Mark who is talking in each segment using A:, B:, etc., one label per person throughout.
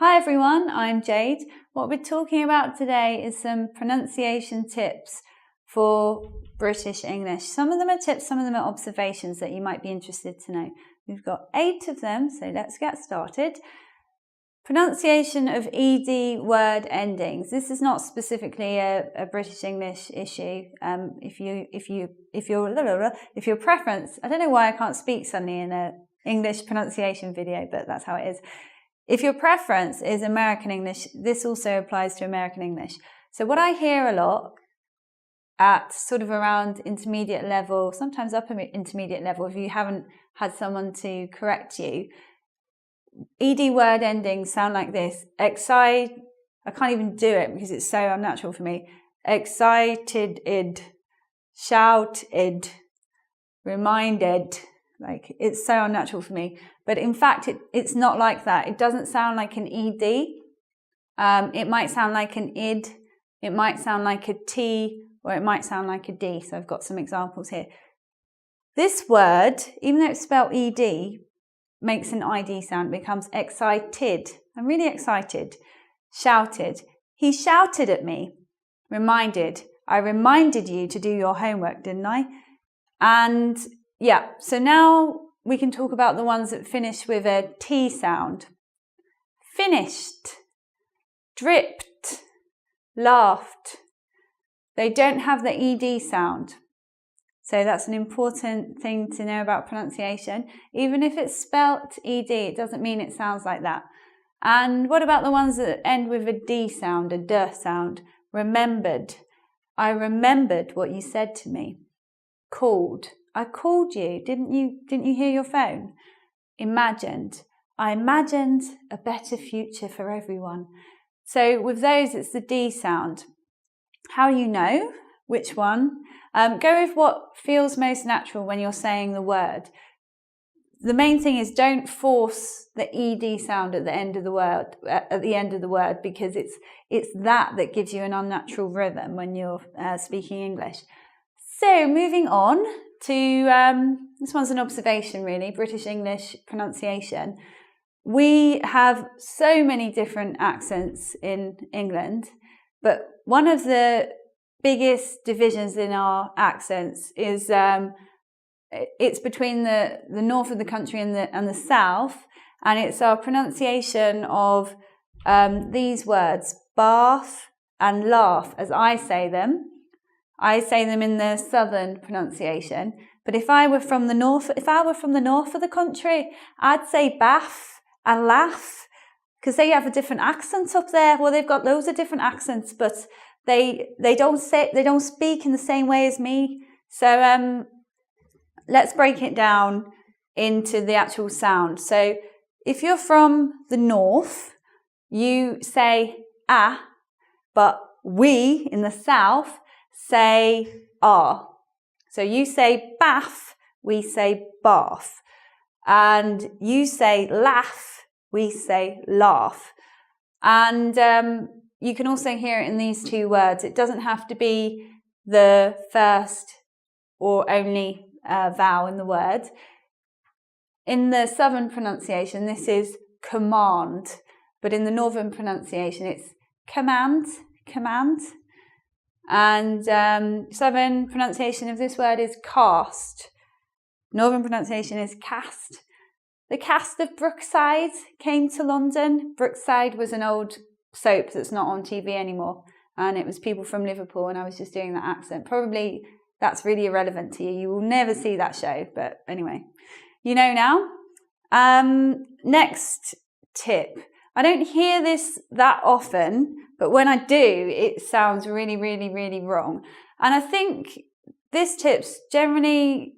A: Hi everyone, I'm Jade. What we're talking about today is some pronunciation tips for British English. Some of them are tips, some of them are observations that you might be interested to know. We've got 8 of them, so let's get started. Pronunciation of ED word endings. This is not specifically a British English issue. If your preference, I don't know why I can't speak suddenly in an English pronunciation video, but that's how it is. If your preference is American English, this also applies to American English. So what I hear a lot at sort of around intermediate level, sometimes upper intermediate level, if you haven't had someone to correct you, ED word endings sound like this. I can't even do it because it's so unnatural for me. Excited, shouted, reminded. Like, it's so unnatural for me. But in fact, it's not like that. It doesn't sound like an ED. It might sound like an id. It might sound like a T, or it might sound like a D. So I've got some examples here. This word, even though it's spelled ED, makes an ID sound. It becomes excited. I'm really excited. Shouted. He shouted at me. Reminded. I reminded you to do your homework, didn't I? And yeah, so now we can talk about the ones that finish with a T sound. Finished, dripped, laughed. They don't have the ED sound. So that's an important thing to know about pronunciation. Even if it's spelt ED, it doesn't mean it sounds like that. And what about the ones that end with a D sound, a D sound? Remembered. I remembered what you said to me. Called. I called you. Didn't you hear your phone? Imagined. I imagined a better future for everyone. So with those, it's the D sound. How do you know which one? Go with what feels most natural when you're saying the word. The main thing is don't force the ED sound at the end of the word, because it's that gives you an unnatural rhythm when you're speaking English. So moving on to, this one's an observation really, British English pronunciation. We have so many different accents in England, but one of the biggest divisions in our accents is it's between the north of the country and the south, and it's our pronunciation of these words, bath and laugh, as I say them. I say them in the southern pronunciation, but if I were from the north of the country, I'd say bath and laugh, because they have a different accent up there. Well, they've got loads of different accents, but they don't speak in the same way as me. So let's break it down into the actual sound. So if you're from the north, you say ah, but we in the south say ah. So you say bath, we say bath. And you say laugh, we say laugh. And you can also hear it in these two words. It doesn't have to be the first or only vowel in the word. In the southern pronunciation, this is command. But in the northern pronunciation, it's command. And southern pronunciation of this word is cast. Northern pronunciation is cast. The cast of Brookside came to London. Brookside was an old soap that's not on TV anymore. And it was people from Liverpool, and I was just doing that accent. Probably that's really irrelevant to you. You will never see that show. But anyway, you know now. Next tip. I don't hear this that often, but when I do, it sounds really, really, really wrong. And I think this tip's generally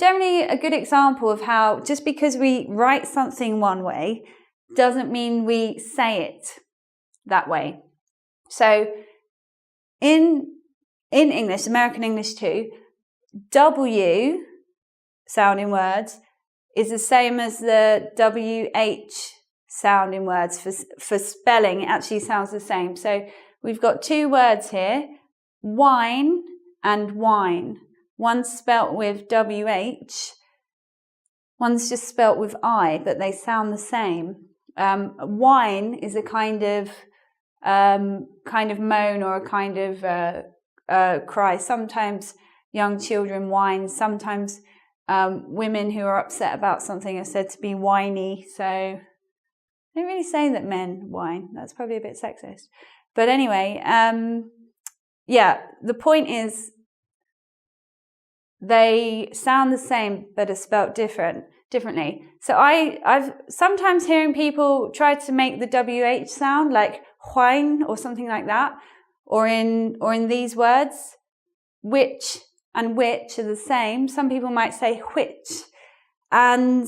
A: a good example of how just because we write something one way doesn't mean we say it that way. So in English, American English too, W sound in words is the same as the WH sound in words for spelling. It actually sounds the same. So we've got 2 words here, wine and wine. One's spelt with WH, one's just spelt with I, but they sound the same. whine is a kind of moan or a kind of cry. Sometimes young children whine. Sometimes women who are upset about something are said to be whiny. So I don't really say that men whine. That's probably a bit sexist. But anyway, yeah, the point is they sound the same but are spelt differently. So I've sometimes hearing people try to make the WH sound like whine or something like that, or in these words, which and which are the same. Some people might say which, and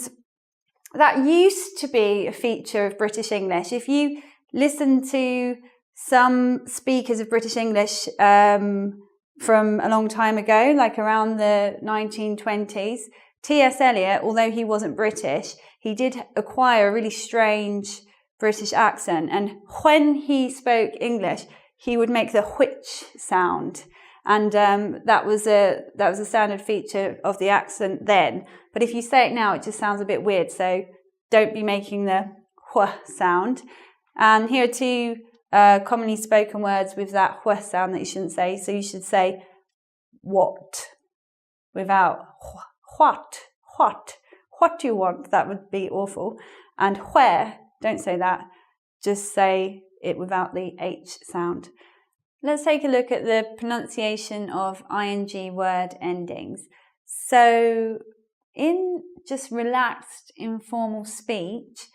A: that used to be a feature of British English. If you listen to some speakers of British English from a long time ago, like around the 1920s, T.S. Eliot, although he wasn't British, he did acquire a really strange British accent. And when he spoke English, he would make the which sound. And that was a standard feature of the accent then. But if you say it now, it just sounds a bit weird. So don't be making the wh sound. And here are two commonly spoken words with that wh sound that you shouldn't say. So you should say what without what do you want? That would be awful. And where, don't say that. Just say it without the H sound. Let's take a look at the pronunciation of ing word endings. So in just relaxed, informal speech,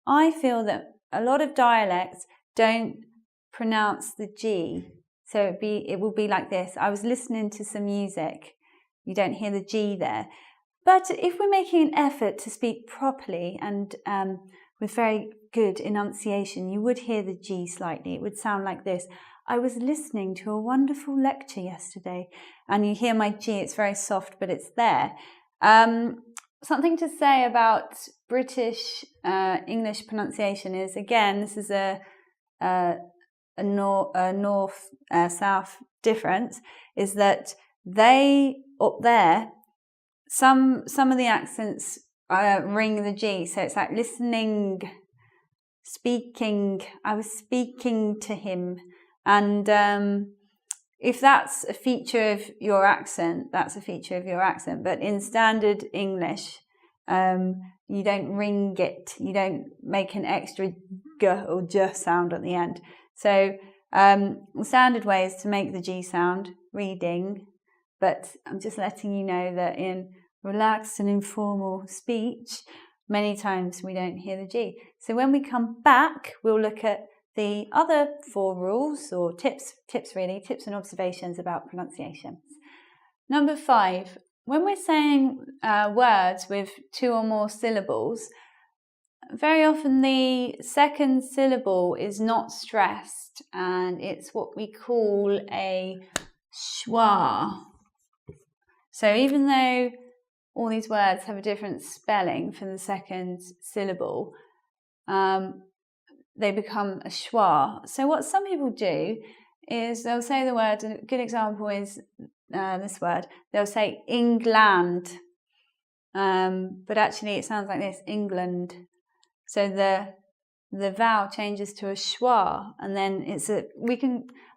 A: I feel that a lot of dialects don't pronounce the G. So it will be like this. I was listening to some music. You don't hear the G there. But if we're making an effort to speak properly and with very good enunciation, you would hear the G slightly. It would sound like this. I was listening to a wonderful lecture yesterday, and you hear my G. It's very soft, but it's there. Something to say about British English pronunciation is, again, this is a north-south difference, is that they, up there, some of the accents ring the G. So it's like listening, speaking, I was speaking to him. And if that's a feature of your accent, that's a feature of your accent. But in standard English, you don't ring it. You don't make an extra g or j sound at the end. So the standard way is to make the G sound, reading. But I'm just letting you know that in relaxed and informal speech, many times we don't hear the G. So when we come back, we'll look at the other 4 rules, or tips and observations about pronunciation. Number 5, when we're saying words with 2 or more syllables, very often the second syllable is not stressed, and it's what we call a schwa. So even though all these words have a different spelling for the second syllable, they become a schwa. So what some people do is they'll say the word, a good example is this word, they'll say England, but actually it sounds like this, England. So the vowel changes to a schwa, and then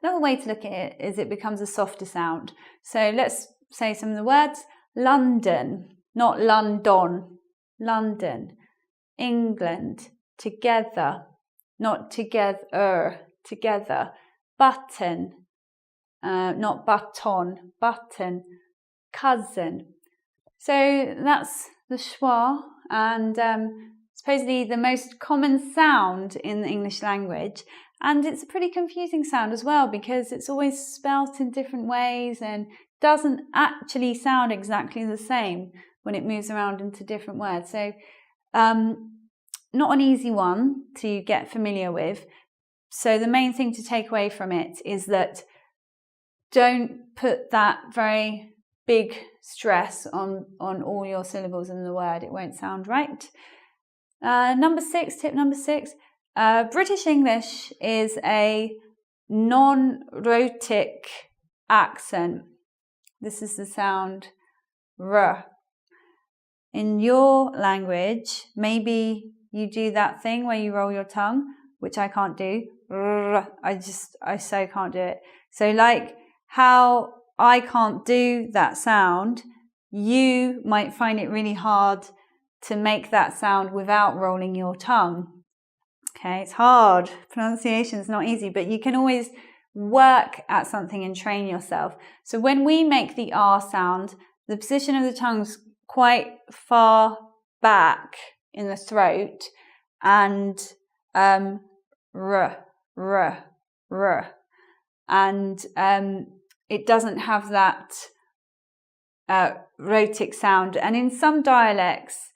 A: another way to look at it is it becomes a softer sound. So let's say some of the words. London, not London, London. England, together, not together, together. Button, not button, button. Cousin. So that's the schwa, and supposedly the most common sound in the English language. And it's a pretty confusing sound as well, because it's always spelt in different ways and doesn't actually sound exactly the same when it moves around into different words. So not an easy one to get familiar with. So the main thing to take away from it is that don't put that very big stress on all your syllables in the word. It won't sound right. Tip number 6, British English is a non-rhotic accent. This is the sound R. In your language, maybe you do that thing where you roll your tongue, which I can't do. I so can't do it. So like how I can't do that sound, you might find it really hard to make that sound without rolling your tongue. Okay, it's hard. Pronunciation is not easy, but you can always work at something and train yourself. So when we make the R sound, the position of the tongue's quite far back in the throat, and r, r, r, and it doesn't have that rhotic sound. And in some dialects,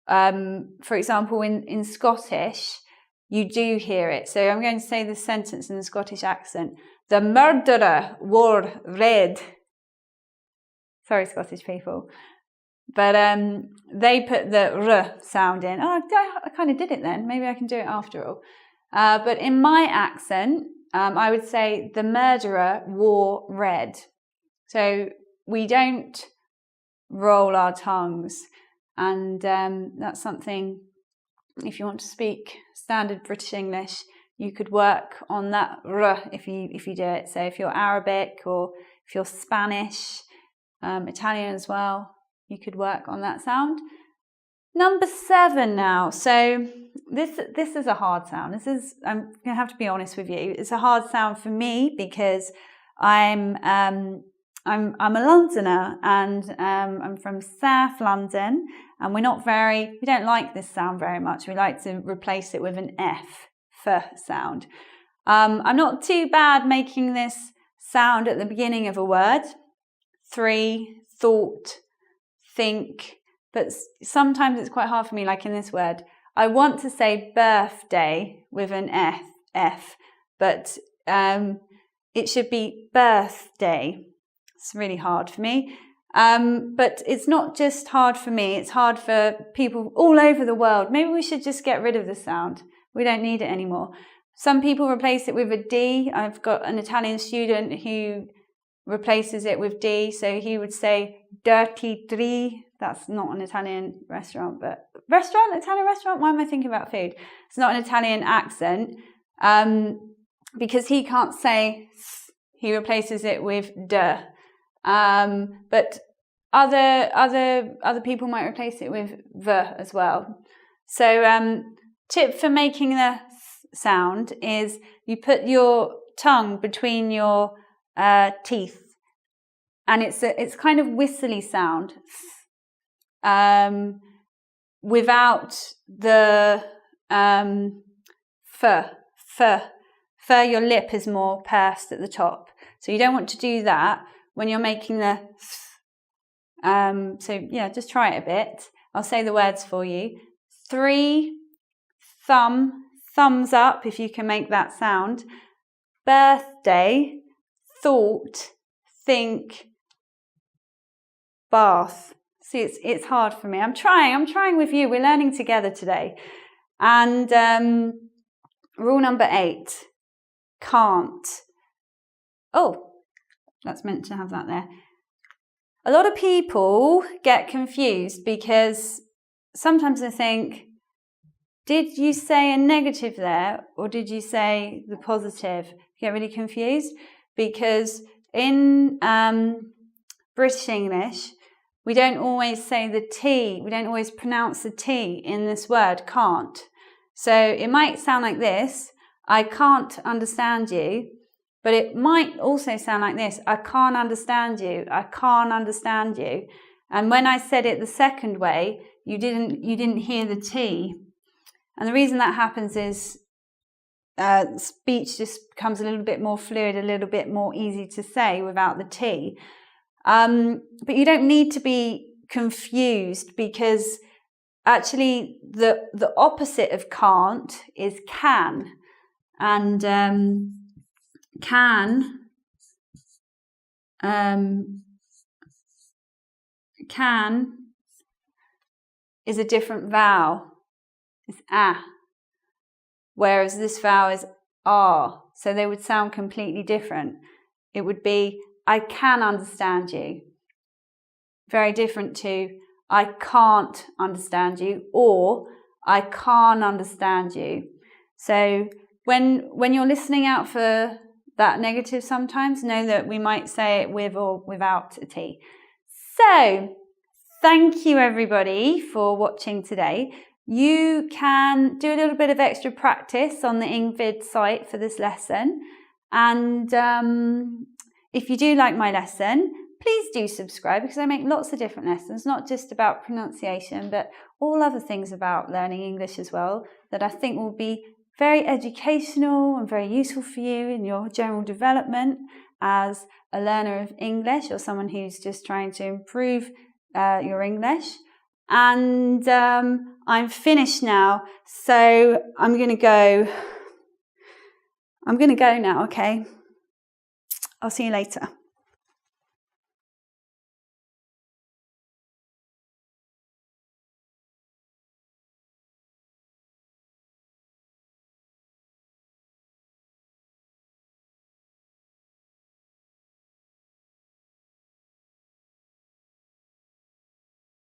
A: for example, in Scottish, you do hear it. So I'm going to say this sentence in the Scottish accent. The murderer wore red. Sorry, Scottish people. But they put the r sound in. Oh, I kind of did it then. Maybe I can do it after all. But in my accent, I would say the murderer wore red. So we don't roll our tongues. And that's something, if you want to speak standard British English, you could work on that r if you do it. So if you're Arabic or if you're Spanish, Italian as well, you could work on that sound. Number 7 now. So this is a hard sound. I'm going to have to be honest with you. It's a hard sound for me because I'm a Londoner, and I'm from South London, and we don't like this sound very much. We like to replace it with an F sound. I'm not too bad making this sound at the beginning of a word. 3, thought, think, but sometimes it's quite hard for me, like in this word. I want to say birthday with an F, but it should be birthday. It's really hard for me. But it's not just hard for me, it's hard for people all over the world. Maybe we should just get rid of the sound. We don't need it anymore. Some people replace it with a D. I've got an Italian student who replaces it with D. So he would say dirty tree. That's not an Italian restaurant, but Italian restaurant? Why am I thinking about food? It's not an Italian accent. Because he can't say th, he replaces it with d. But other people might replace it with v as well. So tip for making the th sound is you put your tongue between your teeth, and it's kind of whistly sound without the fur. Your lip is more pursed at the top, so you don't want to do that when you're making the so yeah, just try it a bit. I'll say the words for you. 3, thumbs up if you can make that sound. Birthday, thought, think, bath. See, it's hard for me. I'm trying with you. We're learning together today. And rule number 8, can't. Oh, that's meant to have that there. A lot of people get confused because sometimes they think, did you say a negative there or did you say the positive? You get really confused because in British English, we don't always say the T, we don't always pronounce the T in this word, can't. So it might sound like this, I can't understand you, but it might also sound like this, I can't understand you, I can't understand you. And when I said it the second way, you didn't hear the T. And the reason that happens is speech just becomes a little bit more fluid, a little bit more easy to say without the T. But you don't need to be confused because actually the opposite of can't is can. And can is a different vowel. It's a. Whereas this vowel is r. So they would sound completely different. It would be I can understand you. Very different to I can't understand you, or I can't understand you. So when you're listening out for that negative sometimes, know that we might say it with or without a T. So thank you everybody for watching today. You can do a little bit of extra practice on the Ingvid site for this lesson. And if you do like my lesson, please do subscribe, because I make lots of different lessons, not just about pronunciation, but all other things about learning English as well, that I think will be very educational and very useful for you in your general development as a learner of English, or someone who's just trying to improve your English. And I'm finished now, so I'm going to go now, okay? I'll see you later.